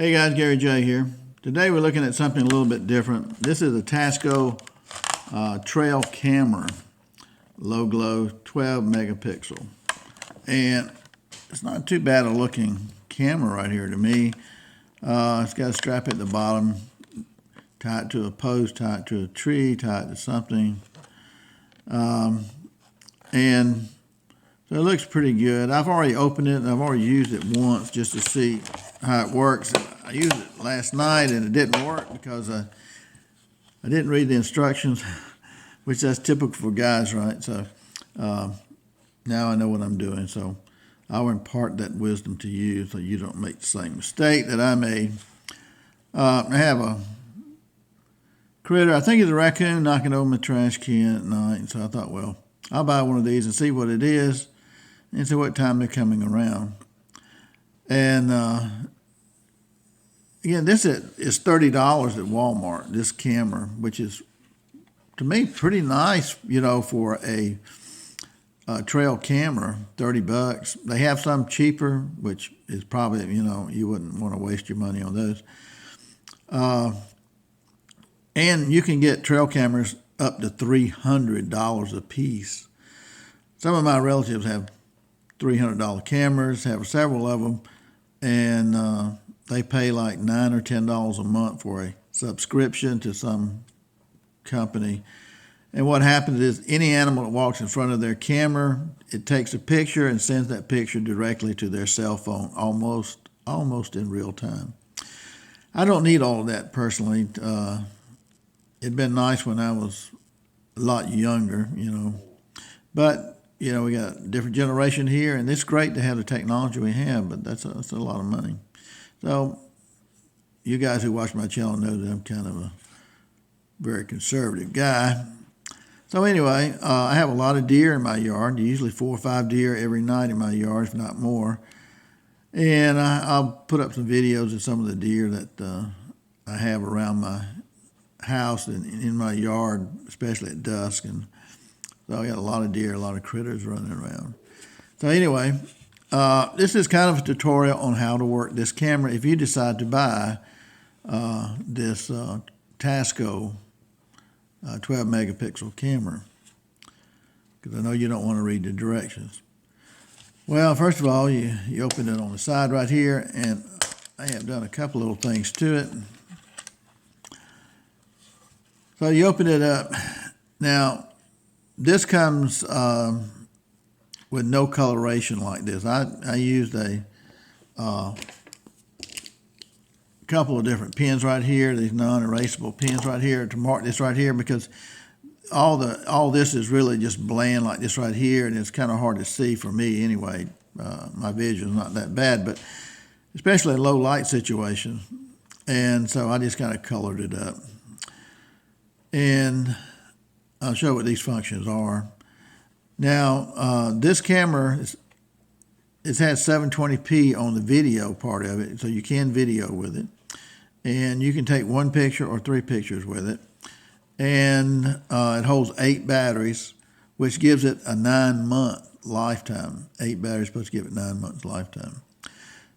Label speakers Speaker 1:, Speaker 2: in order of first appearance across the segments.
Speaker 1: Hey guys, Gary J here. Today we're looking at something a little bit different. This is a Tasco trail camera, low glow, 12 megapixel. And it's not too bad a looking camera right here to me. It's got a strap at the bottom, tie it to a post, tie it to a tree, tie it to something. And so it looks pretty good. I've already opened it and I've already used it once just to see how it works. I used it last night and it didn't work because I didn't read the instructions, which that's typical for guys, right? So now I know what I'm doing. So I'll impart that wisdom to you so you don't make the same mistake that I made. I have a critter, I think it's a raccoon, knocking over my trash can at night. So I thought, well, I'll buy one of these and see what it is and see what time they're coming around. And again, this is $30 at Walmart, this camera, which is, to me, pretty nice, you know, for a trail camera, 30 bucks. They have some cheaper, which is probably, you know, you wouldn't want to waste your money on those. And you can get trail cameras up to $300 a piece. Some of my relatives have $300 cameras, have several of them, and they pay like $9 or $10 a month for a subscription to some company. And what happens is any animal that walks in front of their camera, it takes a picture and sends that picture directly to their cell phone, almost in real time. I don't need all of that personally. It'd been nice when I was a lot younger, you know. But, you know, we got a different generation here, and it's great to have the technology we have, but that's a lot of money. So you guys who watch my channel know that I'm kind of a very conservative guy. So anyway, I have a lot of deer in my yard, usually 4 or 5 deer every night in my yard, if not more. And I'll put up some videos of some of the deer that I have around my house and in my yard, especially at dusk. And so I got a lot of deer, a lot of critters running around. So anyway, this is kind of a tutorial on how to work this camera if you decide to buy this Tasco 12 megapixel camera, because I know you don't want to read the directions. Well, first of all, you open it on the side right here, and I have done a couple little things to it. So you open it up. Now, this comes with no coloration like this. I used a couple of different pens right here, these non-erasable pens right here to mark this right here, because all this is really just bland like this right here, and it's kind of hard to see for me anyway. My vision's not that bad, but especially in low light situations. And so I just kind of colored it up. And I'll show what these functions are. Now, this camera, it has 720p on the video part of it, so you can video with it. And you can take 1 picture or 3 pictures with it. And it holds 8 batteries, which gives it a 9-month lifetime. 8 batteries supposed to give it 9 months lifetime.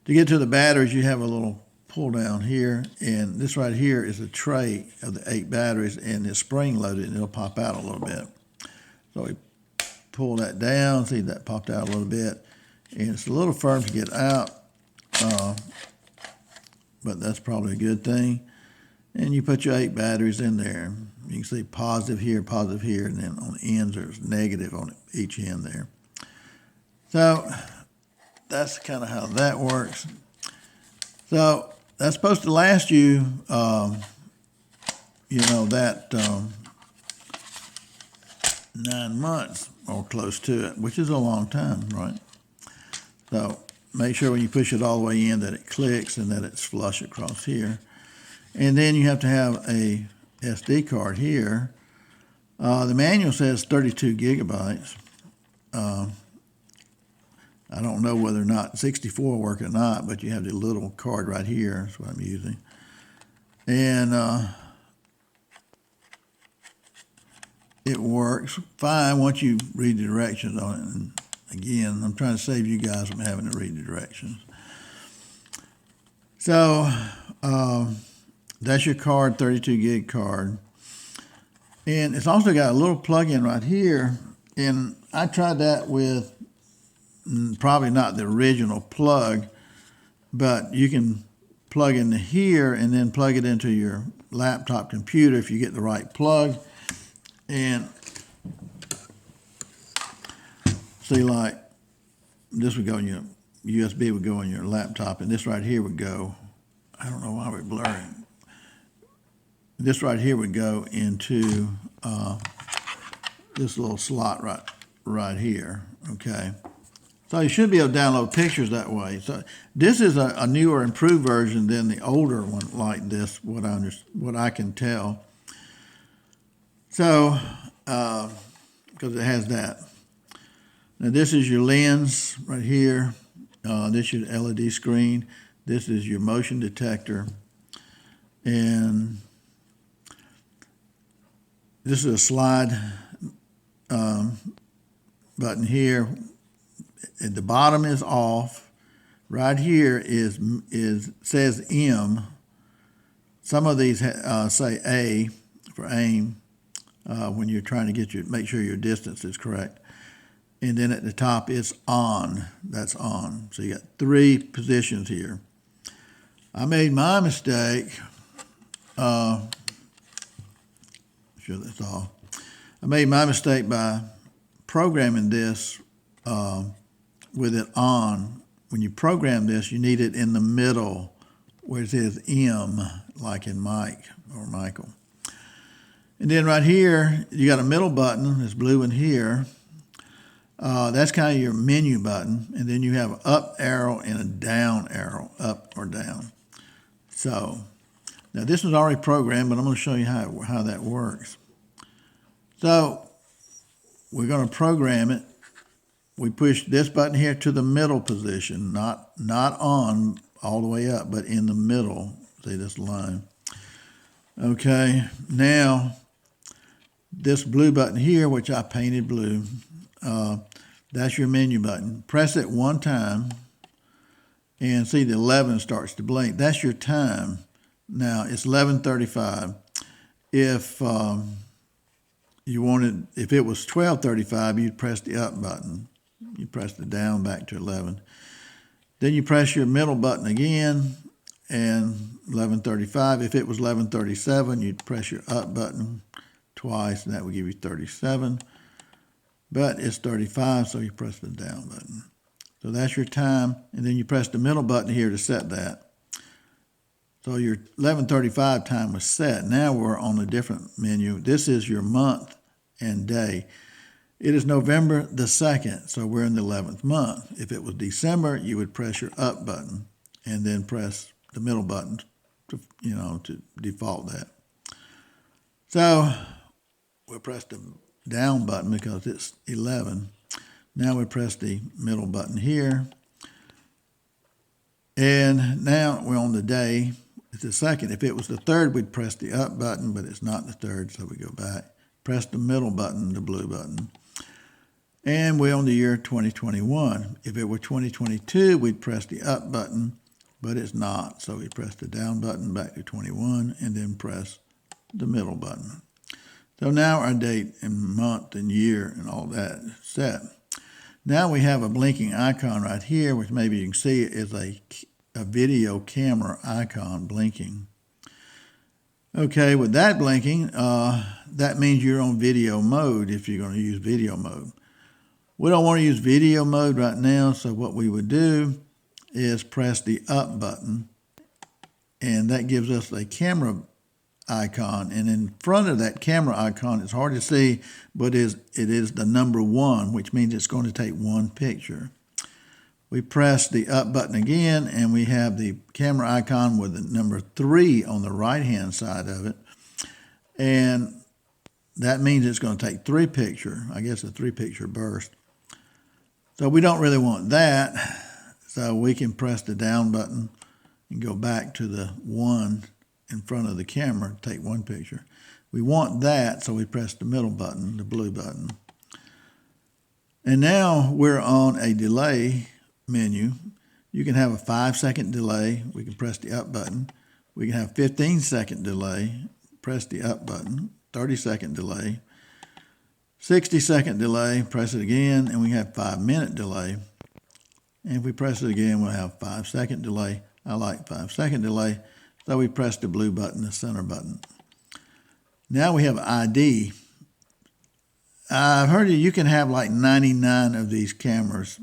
Speaker 1: To get to the batteries, you have a little pull down here, and this right here is a tray of the 8 batteries, and it's spring loaded, and it'll pop out a little bit. So we pull that down, see that popped out a little bit, and it's a little firm to get out, but that's probably a good thing. And you put your 8 batteries in there. You can see positive here, and then on the ends there's negative on each end there. So that's kind of how that works. So that's supposed to last you, you know, that 9 months or close to it, which is a long time, right? So make sure when you push it all the way in that it clicks and that it's flush across here. And then you have to have a SD card here. The manual says 32 gigabytes. I don't know whether or not 64 will work or not, but you have the little card right here. That's what I'm using. And it works fine once you read the directions on it. And again, I'm trying to save you guys from having to read the directions. So that's your card, 32 gig card. And it's also got a little plug-in right here. And I tried that with probably not the original plug, but you can plug into here and then plug it into your laptop computer if you get the right plug. And see, like this would go in your USB, would go in your laptop, and this right here would go, I don't know why we're blurring. This right here would go into this little slot right here, okay? So you should be able to download pictures that way. So this is a newer, improved version than the older one like this, what I can tell. So, because it has that. Now this is your lens right here. This is your LED screen. This is your motion detector. And this is a slide button here. At the bottom is off. Right here says M. Some of these say A for aim when you're trying to make sure your distance is correct. And then at the top is on. That's on. So you got 3 positions here. I made my mistake. Sure, that's all. I made my mistake by programming this with it on. When you program this, you need it in the middle where it says M, like in Mike or Michael. And then right here, you got a middle button. It's blue in here. That's kind of your menu button. And then you have an up arrow and a down arrow, up or down. So now this was already programmed, but I'm going to show you how that works. So we're going to program it. We push this button here to the middle position, not on all the way up, but in the middle. See this line. Okay, now this blue button here, which I painted blue, that's your menu button. Press it one time and see the 11 starts to blink. That's your time. Now it's 11:35. If if it was 12:35, you'd press the up button. You press the down back to 11. Then you press your middle button again, and 11:35. If it was 11:37, you'd press your up button twice, and that would give you 37. But it's 35, so you press the down button. So that's your time, and then you press the middle button here to set that. So your 11:35 time was set. Now we're on a different menu. This is your month and day. It is November the 2nd, so we're in the 11th month. If it was December, you would press your up button and then press the middle button to default that. So we'll press the down button because it's 11. Now we press the middle button here. And now we're on the day. It's the 2nd. If it was the 3rd, we'd press the up button, but it's not the 3rd, so we go back. Press the middle button, the blue button. And we're on the year 2021. If it were 2022, we'd press the up button, but it's not. So we press the down button back to 21 and then press the middle button. So now our date and month and year and all that is set. Now we have a blinking icon right here, which maybe you can see is a video camera icon blinking. Okay, with that blinking, that means you're on video mode if you're going to use video mode. We don't want to use video mode right now, so what we would do is press the up button, and that gives us a camera icon. And in front of that camera icon, it's hard to see, but it is the number 1, which means it's going to take 1 picture. We press the up button again, and we have the camera icon with the number 3 on the right-hand side of it. And that means it's going to take 3 pictures, I guess a 3-picture burst. So we don't really want that. So we can press the down button and go back to the 1 in front of the camera, take 1 picture. We want that, so we press the middle button, the blue button. And now we're on a delay menu. You can have a 5-second delay. We can press the up button. We can have 15-second delay. Press the up button. 30-second delay. 60-second delay. Press it again, and we have 5-minute delay. And if we press it again, we'll have 5-second delay. I like 5-second delay, so we press the blue button, the center button. Now we have ID. I've heard you can have like 99 of these cameras.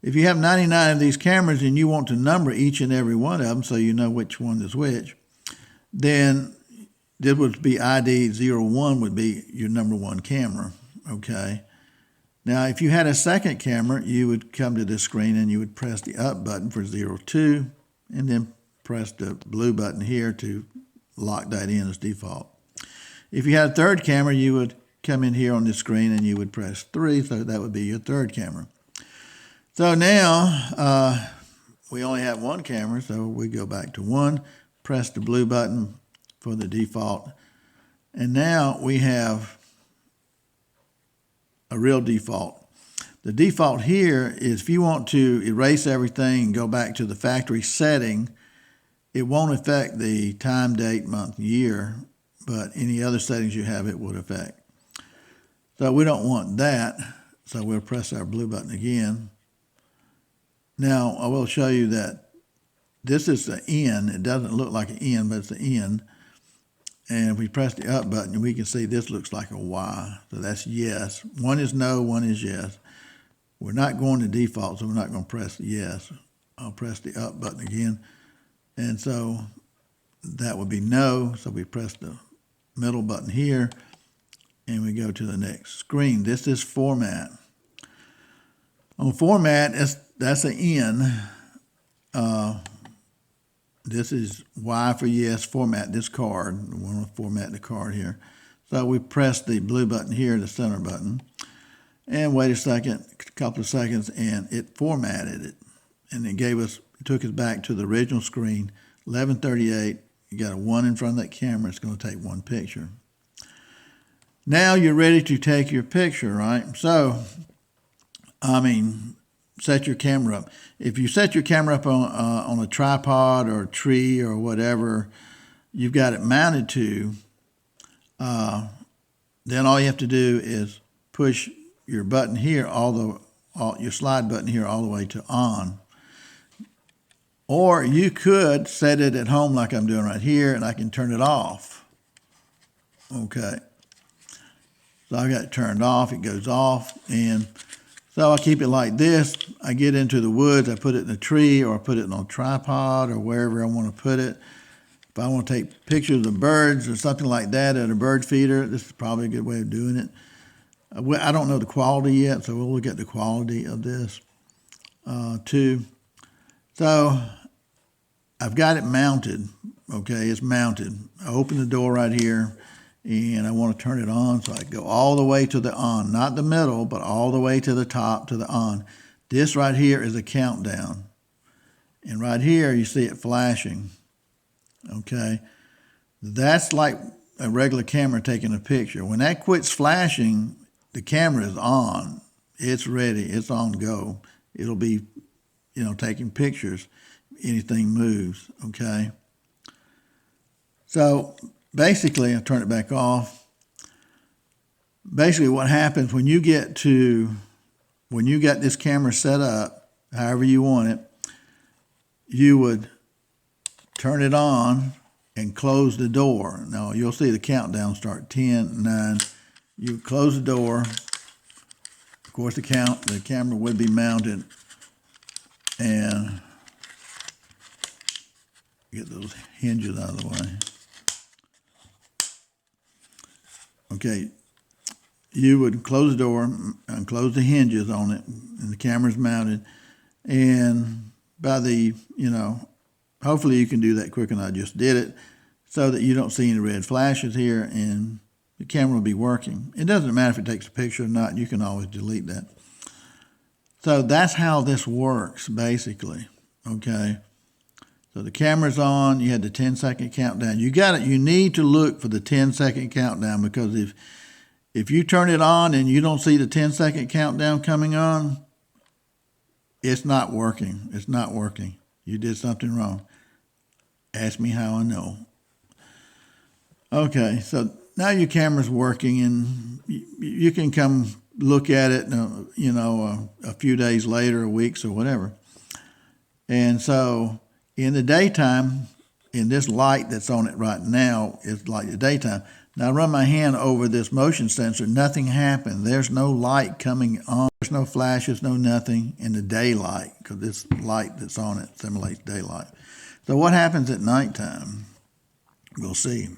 Speaker 1: If you have 99 of these cameras and you want to number each and every one of them so you know which one is which, then this would be ID 01 would be your number one camera, okay? Now, if you had a second camera, you would come to this screen and you would press the up button for 02 and then press the blue button here to lock that in as default. If you had a third camera, you would come in here on the screen and you would press 3, so that would be your third camera. So now we only have one camera, so we go back to 1, press the blue button for the default, and now we have a real default. The default here is if you want to erase everything and go back to the factory setting, it won't affect the time, date, month, year, but any other settings you have it would affect. So we don't want that, so we'll press our blue button again. Now I will show you that this is the N. It doesn't look like an N, but it's an N. And if we press the up button, we can see this looks like a Y. So that's yes. One is no, one is yes. We're not going to default, so we're not going to press yes. I'll press the up button again. And so that would be no. So we press the middle button here, and we go to the next screen. This is format. On format, that's an N. This is Y for yes, format this card. We want to format the card here. So we press the blue button here, the center button, and wait a couple of seconds, and it formatted it. And it took us back to the original screen, 1138. You got a 1 in front of that camera. It's going to take one picture. Now you're ready to take your picture, right? So, set your camera up. If you set your camera up on a tripod or a tree or whatever you've got it mounted to, then all you have to do is push your button here, your slide button here all the way to on. Or you could set it at home like I'm doing right here, and I can turn it off. Okay. So I got it turned off. It goes off, and so I keep it like this. I get into the woods, I put it in a tree, or I put it on a tripod, or wherever I want to put it. If I want to take pictures of birds or something like that at a bird feeder, this is probably a good way of doing it. I don't know the quality yet, so we'll look at the quality of this too. So I've got it mounted. Okay, it's mounted. I open the door right here, and I want to turn it on, so I go all the way to the on, not the middle, but all the way to the top to the on. This right here is a countdown. And right here, you see it flashing. Okay, that's like a regular camera taking a picture. When that quits flashing, the camera is on. It's ready. It's on go. It'll be, taking pictures. Anything moves. Okay. So basically, I'll turn it back off. Basically, what happens when you get this camera set up, however you want it, you would turn it on and close the door. Now, you'll see the countdown start, 10, 9. You close the door. Of course, the camera would be mounted, and get those hinges out of the way. Okay, you would close the door and close the hinges on it, and the camera's mounted. And by hopefully you can do that quicker than I just did it, so that you don't see any red flashes here, and the camera will be working. It doesn't matter if it takes a picture or not. You can always delete that. So that's how this works, basically. Okay. So the camera's on. You had the 10-second countdown. You need to look for the 10-second countdown, because if you turn it on and you don't see the 10-second countdown coming on, It's not working. It's not working. You did something wrong. Ask me how I know. Okay, so now your camera's working, and you can come look at it, a few days later, or weeks, or whatever. And so in the daytime, in this light that's on it right now, it's like the daytime. Now I run my hand over this motion sensor, nothing happened. There's no light coming on. There's no flashes, no nothing in the daylight, because this light that's on it simulates daylight. So what happens at nighttime? We'll see.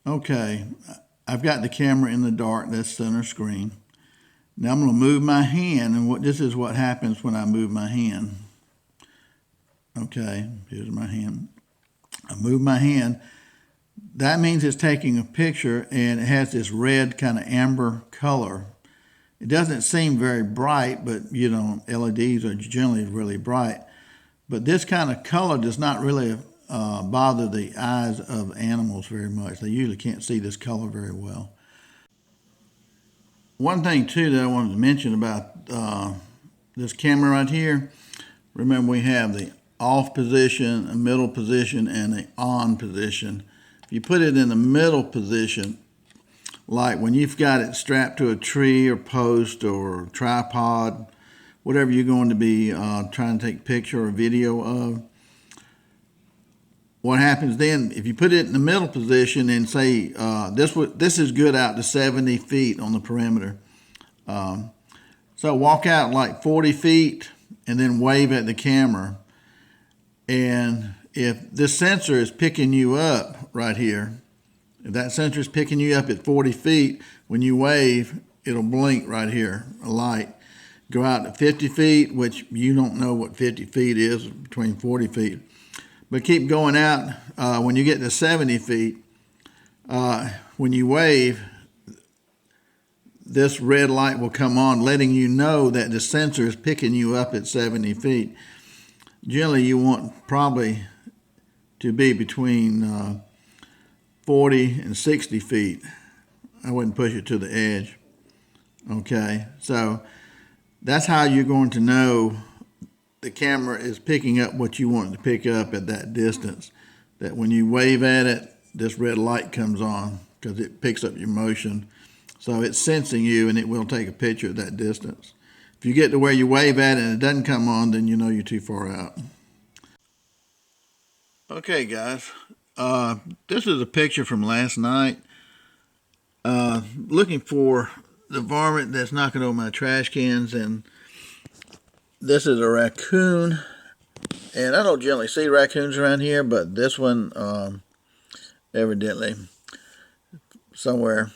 Speaker 1: Okay, I've got the camera in the dark, that's center screen. Now I'm going to move my hand, and this is what happens when I move my hand. Okay, here's my hand. I move my hand. That means it's taking a picture, and it has this red kind of amber color. It doesn't seem very bright, but LEDs are generally really bright. But this kind of color does not really bother the eyes of animals very much. They usually can't see this color very well. One thing too that I wanted to mention about this camera right here, remember we have the off position, a middle position, and the on position. If you put it in the middle position, like when you've got it strapped to a tree or post or tripod, whatever you're going to be trying to take a picture or video of, what happens then, if you put it in the middle position and say, this is good out to 70 feet on the perimeter. So walk out like 40 feet and then wave at the camera. And if this sensor is picking you up right here, if that sensor is picking you up at 40 feet, when you wave, it'll blink right here, a light. Go out to 50 feet, which you don't know what 50 feet is, between 40 feet. But keep going out. When you get to 70 feet, when you wave, this red light will come on, letting you know that the sensor is picking you up at 70 feet. Generally, you want probably to be between 40 and 60 feet. I wouldn't push it to the edge. Okay, so that's how you're going to know the camera is picking up what you want it to pick up at that distance. That when you wave at it, this red light comes on because it picks up your motion. So it's sensing you, and it will take a picture at that distance. If you get to where you wave at it and it doesn't come on, then you know you're too far out. Okay, guys. This is a picture from last night. Looking for the varmint that's knocking over my trash cans, and this is a raccoon. And I don't generally see raccoons around here, but this one, evidently, somewhere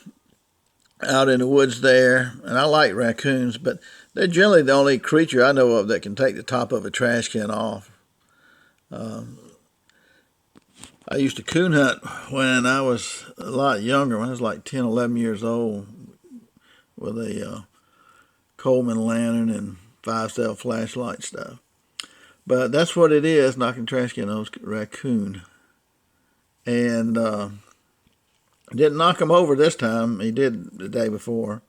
Speaker 1: out in the woods there. And I like raccoons, but they're generally the only creature I know of that can take the top of a trash can off. I used to coon hunt when I was a lot younger, when I was like 10, 11 years old, with a Coleman lantern and 5-cell flashlight stuff. But that's what it is, knocking trash can on a raccoon. And didn't knock him over this time. He did the day before.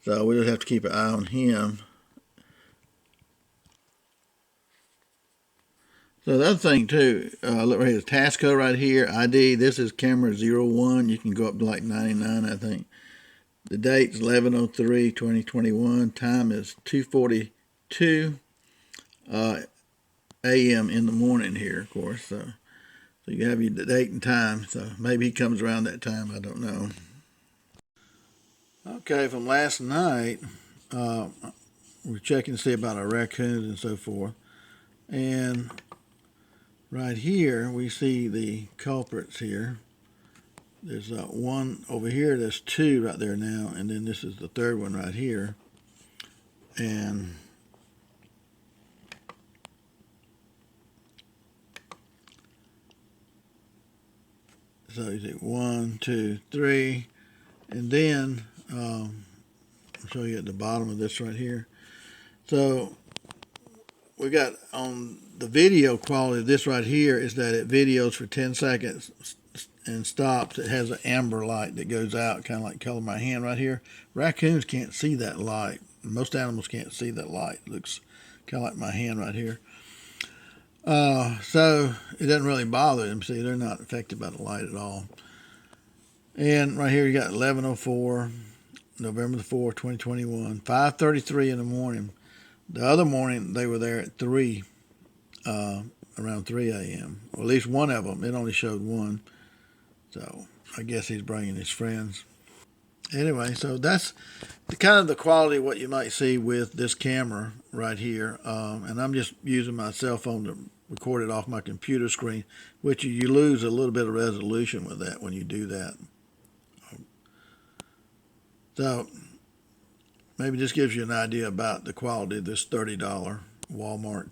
Speaker 1: So we just have to keep an eye on him. So the other thing too, look right here, Tasco right here, ID, this is camera 01. You can go up to like 99, I think. The date's 11/03/2021. Time is 2:42 a.m. in the morning here, of course. So you have your date and time. So maybe he comes around that time. I don't know. Okay, from last night, we're checking to see about our raccoons and so forth. And right here, we see the culprits here. There's one over here. There's two right there now. And then this is the third one right here. And so you see 1, 2, 3. And then I'll show you at the bottom of this right here. So we got on the video quality of this right here is that it videos for 10 seconds and stops, it has an amber light that goes out, kind of like color my hand right here. Raccoons can't see that light. Most animals can't see that light. It looks kind of like my hand right here. So it doesn't really bother them. See, they're not affected by the light at all. And right here you got 11:04, November the 4th, 2021, 5:33 in the morning. The other morning they were there at 3, around 3 a.m. Or at least one of them. It only showed one. So I guess he's bringing his friends. Anyway, so that's kind of the quality of what you might see with this camera right here. And I'm just using my cell phone to record it off my computer screen, which you lose a little bit of resolution with that when you do that. So maybe this gives you an idea about the quality of this $30 Walmart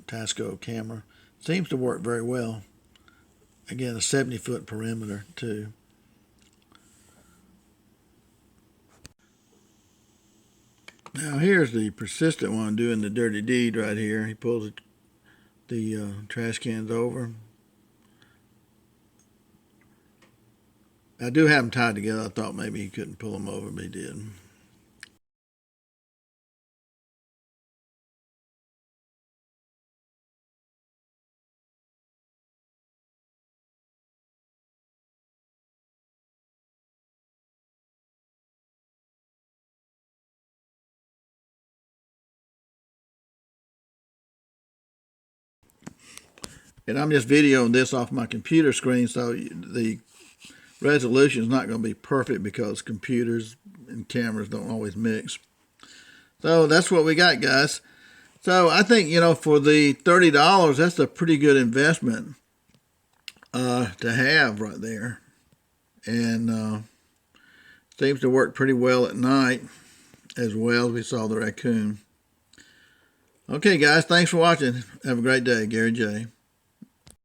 Speaker 1: Tasco camera. Seems to work very well. Again, a 70-foot perimeter too. Now here's the persistent one doing the dirty deed right here. He pulls the trash cans over. I do have them tied together. I thought maybe he couldn't pull them over, but he did. And I'm just videoing this off my computer screen, so the resolution is not going to be perfect because computers and cameras don't always mix. So that's what we got, guys. So I think, for the $30, that's a pretty good investment to have right there. And seems to work pretty well at night as well as we saw the raccoon. Okay, guys, thanks for watching. Have a great day. Gary J.